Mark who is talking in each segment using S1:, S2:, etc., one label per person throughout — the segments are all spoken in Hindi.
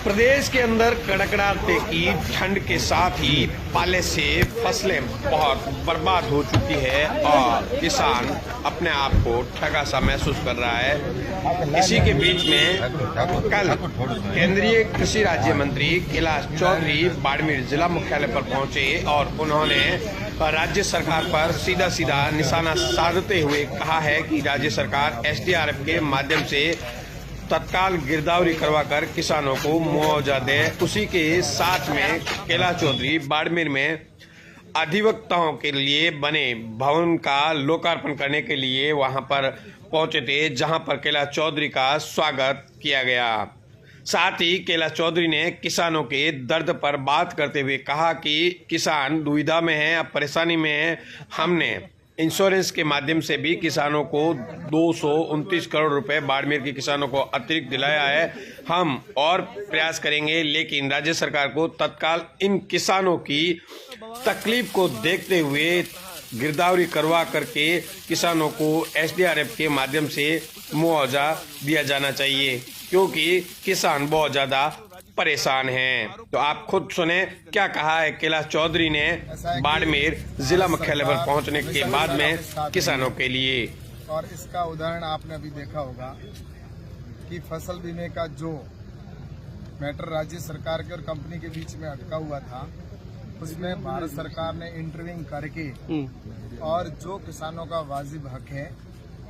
S1: प्रदेश के अंदर कड़कड़ाते की ठंड के साथ ही पाले से फसलें बहुत बर्बाद हो चुकी है और किसान अपने आप को ठगा सा महसूस कर रहा है। इसी के बीच में कल केंद्रीय कृषि राज्य मंत्री कैलाश चौधरी बाड़मेर जिला मुख्यालय पर पहुंचे और उन्होंने राज्य सरकार पर सीधा सीधा निशाना साधते हुए कहा है कि राज्य सरकार एसडीआरएफ के माध्यम से तत्काल गिरदावरी करवाकर किसानों को मुआवजा दे। उसी के साथ में कैलाश चौधरी बाड़मेर में अधिवक्ताओं के लिए बने भवन का लोकार्पण करने के लिए वहां पर पहुंचे थे, जहां पर कैलाश चौधरी का स्वागत किया गया। साथ ही कैलाश चौधरी ने किसानों के दर्द पर बात करते हुए कहा कि किसान दुविधा में हैं, अब परेशानी में हैं। हमने इंश्योरेंस के माध्यम से भी किसानों को 229 करोड़ रुपए बाड़मेर के किसानों को अतिरिक्त दिलाया है। हम और प्रयास करेंगे, लेकिन राज्य सरकार को तत्काल इन किसानों की तकलीफ को देखते हुए गिरदावरी करवा करके किसानों को एसडीआरएफ के माध्यम से मुआवजा दिया जाना चाहिए, क्योंकि किसान बहुत ज्यादा परेशान हैं। तो आप खुद सुने क्या कहा है कैलाश चौधरी ने बाड़मेर जिला मुख्यालय पर पहुंचने के बाद में किसानों के लिए।
S2: और इसका उदाहरण आपने अभी देखा होगा कि फसल बीमे का जो मैटर राज्य सरकार के और कंपनी के बीच में अटका हुआ था, उसमें भारत सरकार ने इंटरव्यूइंग करके और जो किसानों का वाजिब हक है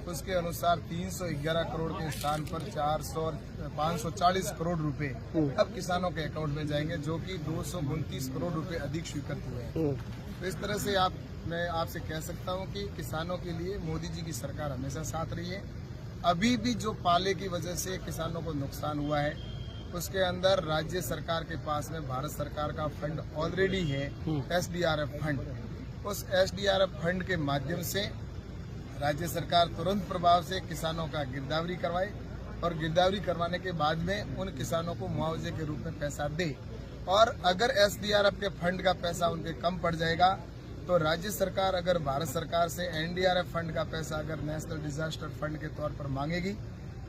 S2: उसके अनुसार 311 करोड़ के स्थान पर 540 करोड़ रुपए अब किसानों के अकाउंट में जाएंगे, जो कि 229 करोड़ रुपए अधिक स्वीकृत हुए हैं। तो इस तरह से मैं आपसे कह सकता हूं कि किसानों के लिए मोदी जी की सरकार हमेशा साथ रही है। अभी भी जो पाले की वजह से किसानों को नुकसान हुआ है, उसके अंदर राज्य सरकार के पास में भारत सरकार का फंड ऑलरेडी है, एसडीआरएफ फंड। उस एसडीआरएफ फंड के माध्यम से राज्य सरकार तुरंत प्रभाव से किसानों का गिरदावरी करवाए और गिरदावरी करवाने के बाद में उन किसानों को मुआवजे के रूप में पैसा दे। और अगर एसडीआरएफ के फंड का पैसा उनके कम पड़ जाएगा तो राज्य सरकार अगर भारत सरकार से एनडीआरएफ फंड का पैसा अगर नेशनल डिजास्टर फंड के तौर पर मांगेगी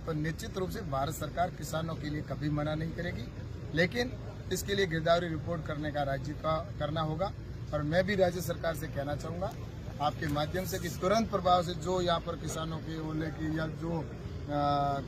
S2: तो निश्चित रूप से भारत सरकार किसानों के लिए कभी मना नहीं करेगी, लेकिन इसके लिए गिरदावरी रिपोर्ट करने का राज्य का करना होगा। और मैं भी राज्य सरकार से कहना चाहूंगा आपके माध्यम से कि तुरंत प्रभाव से जो यहाँ पर किसानों के ओले की या जो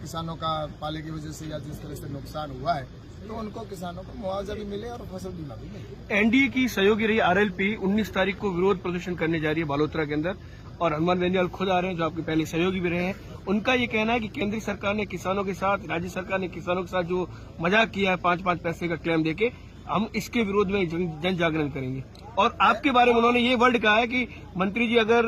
S2: किसानों का पाले की वजह से या जिस तरह से नुकसान हुआ है, तो उनको किसानों को मुआवजा भी मिले और फसल बीमा भी मिले।
S3: एनडीए की सहयोगी रही आरएलपी 19 तारीख को विरोध प्रदर्शन करने जा रही है बालोतरा के अंदर, और हनुमान बेनीवाल खुद आ रहे हैं जो आपके पहले सहयोगी भी रहे हैं। उनका ये कहना है कि केंद्र सरकार ने किसानों के साथ, राज्य सरकार ने किसानों के साथ जो मजाक किया है 5-5 पैसे का क्लेम देके, हम इसके विरोध में जन जागरण करेंगे। और आपके बारे में उन्होंने ये वर्ड कहा है कि मंत्री जी अगर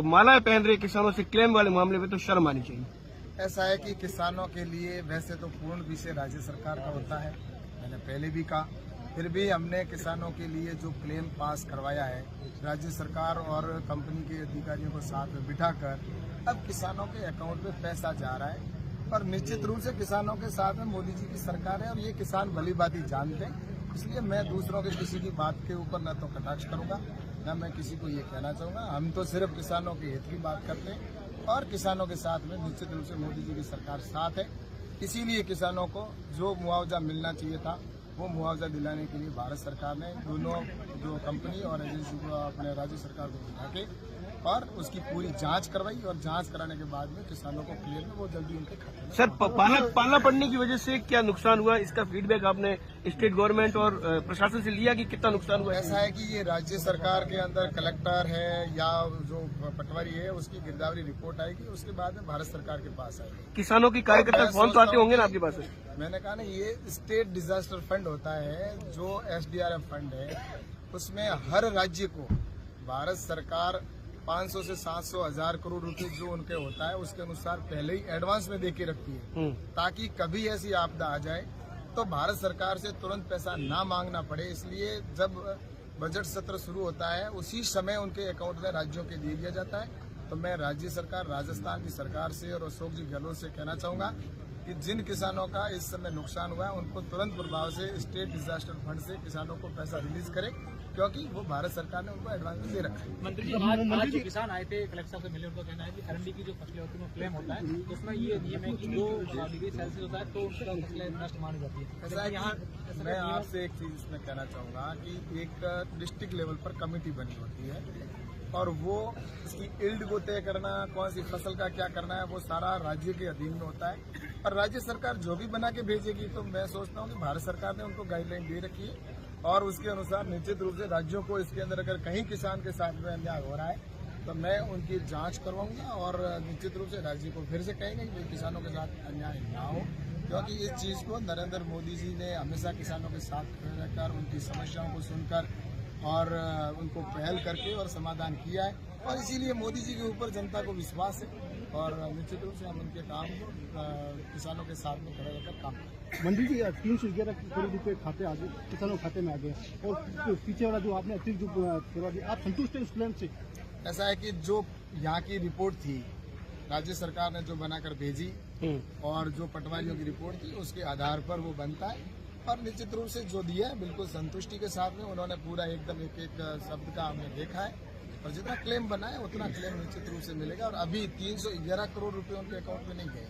S3: मालाएं पहन रहे किसानों से क्लेम वाले मामले में तो शर्म आनी चाहिए।
S2: ऐसा है कि किसानों के लिए वैसे तो पूर्ण विषय राज्य सरकार का होता है, मैंने पहले भी कहा, फिर भी हमने किसानों के लिए जो क्लेम पास करवाया है राज्य सरकार और कंपनी के अधिकारियों को साथ में बिठाकर अब किसानों के अकाउंट में पैसा जा रहा है। और निश्चित रूप से किसानों के साथ में मोदी जी की सरकार है और ये किसान भली भांति जानते हैं। इसलिए मैं दूसरों के किसी की बात के ऊपर न तो कटाक्ष करूंगा, न मैं किसी को ये कहना चाहूंगा। हम तो सिर्फ किसानों के हित की बात करते हैं और किसानों के साथ में निश्चित रूप से मोदी जी की सरकार साथ है। इसीलिए किसानों को जो मुआवजा मिलना चाहिए था वो मुआवजा दिलाने के लिए भारत सरकार ने दोनों जो कंपनी और एजेंसी को अपने राज्य सरकार को बिठा के और उसकी पूरी जांच करवाई और जांच कराने के बाद में किसानों को क्लियर में वो जल्दी उनके खाते में।
S3: सर, पाला पड़ने की वजह से क्या नुकसान हुआ, इसका फीडबैक आपने स्टेट गवर्नमेंट और प्रशासन से लिया कि कितना नुकसान हुआ?
S2: ऐसा है कि ये राज्य सरकार के अंदर कलेक्टर है या जो पटवारी है उसकी गिरदावरी रिपोर्ट आएगी, उसके बाद में भारत सरकार के पास आएगी।
S3: किसानों की कार्यकर्ता फोन तो आते होंगे ना आपके पास?
S2: मैंने कहा ना, ये स्टेट डिजास्टर फंड होता है जो एसडीआरएफ फंड है, उसमें हर राज्य को भारत सरकार 500 से 700 हजार करोड़ रुपए जो उनके होता है उसके अनुसार पहले ही एडवांस में देके रखती है, ताकि कभी ऐसी आपदा आ जाए तो भारत सरकार से तुरंत पैसा ना मांगना पड़े। इसलिए जब बजट सत्र शुरू होता है उसी समय उनके अकाउंट में राज्यों के दे दिया जाता है। तो मैं राज्य सरकार, राजस्थान की सरकार से और अशोक जी गहलोत से कहना चाहूंगा कि जिन किसानों का इस समय नुकसान हुआ है उनको तुरंत प्रभाव से स्टेट डिजास्टर फंड से किसानों को पैसा रिलीज करे, क्योंकि वो भारत सरकार ने उनको एडवांस में दे रखा है।
S4: मंत्री जी, आज जो किसान आए थे कलेक्टर साहब से मिले, उनका कहना है कि अरंडी की जो फसलें होती है वो क्लेम होता है, तो उसमें ये नियम है कि 2 डिग्री सेल्सियस होता है तो उसका फसलें नष्ट मानी जाती है।
S2: ऐसा है
S4: यहाँ
S2: कि मैं आपसे एक चीज इसमें कहना चाहूंगा कि एक डिस्ट्रिक्ट लेवल पर कमेटी बनी होती है और वो इसकी इल्ड को तय करना, कौन सी फसल का क्या करना है, वो सारा राज्य के अधीन में होता है। और राज्य सरकार जो भी बना के भेजेगी, तो मैं सोचता हूँ कि भारत सरकार ने उनको गाइडलाइन दे रखी है और उसके अनुसार निश्चित रूप से राज्यों को इसके अंदर अगर कहीं किसान के साथ में अन्याय हो रहा है तो मैं उनकी जांच करवाऊंगा और निश्चित रूप से राज्य को फिर से कहेंगे कि किसानों के साथ अन्याय ना हो, क्योंकि इस चीज को नरेंद्र मोदी जी ने हमेशा किसानों के साथ रहकर उनकी समस्याओं को सुनकर और उनको पहल करके और समाधान किया है, और इसीलिए मोदी जी के ऊपर जनता को विश्वास है और निश्चित रूप से हम उनके काम को किसानों के साथ में खड़े रहकर काम करें।
S5: मंत्री जी, 311 करोड़ रुपए खाते आ गए, किसानों के खाते में आ गए, और पीछे वाला जो आपने अतिरिक्त जो करवा दिया, आप संतुष्ट हैं उस प्लान से?
S2: ऐसा है कि जो यहाँ की रिपोर्ट थी राज्य सरकार ने जो बनाकर भेजी और जो पटवारियों की रिपोर्ट थी उसके आधार पर वो बनता है, और निश्चित रूप से जो दिया है बिल्कुल संतुष्टि के साथ में उन्होंने पूरा एकदम एक एक शब्द का हमने देखा है, और जितना क्लेम बना है उतना क्लेम निश्चित रूप से मिलेगा। और अभी 311 करोड़ रुपए उनके अकाउंट में नहीं गए,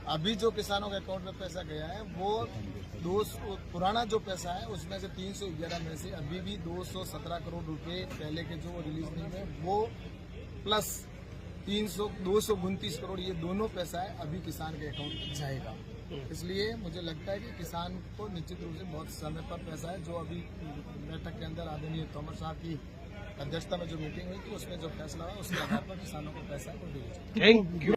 S2: अभी जो किसानों के अकाउंट में पैसा गया है वो 200 पुराना जो पैसा है उसमें से 311 में से अभी भी 217 करोड़ रुपए पहले के जो रिलीज नहीं हुए वो प्लस 229 करोड़, ये दोनों पैसा है अभी किसान के अकाउंट में जाएगा। इसलिए मुझे लगता है कि किसान को निश्चित रूप से बहुत समय पर पैसा है, जो अभी बैठक के अंदर आदरणीय तोमर साहब की अध्यक्षता में जो मीटिंग हुई थी उसमें जो फैसला हुआ उसके आधार पर किसानों को पैसा है वो दिया जाएगा।
S3: Thank you.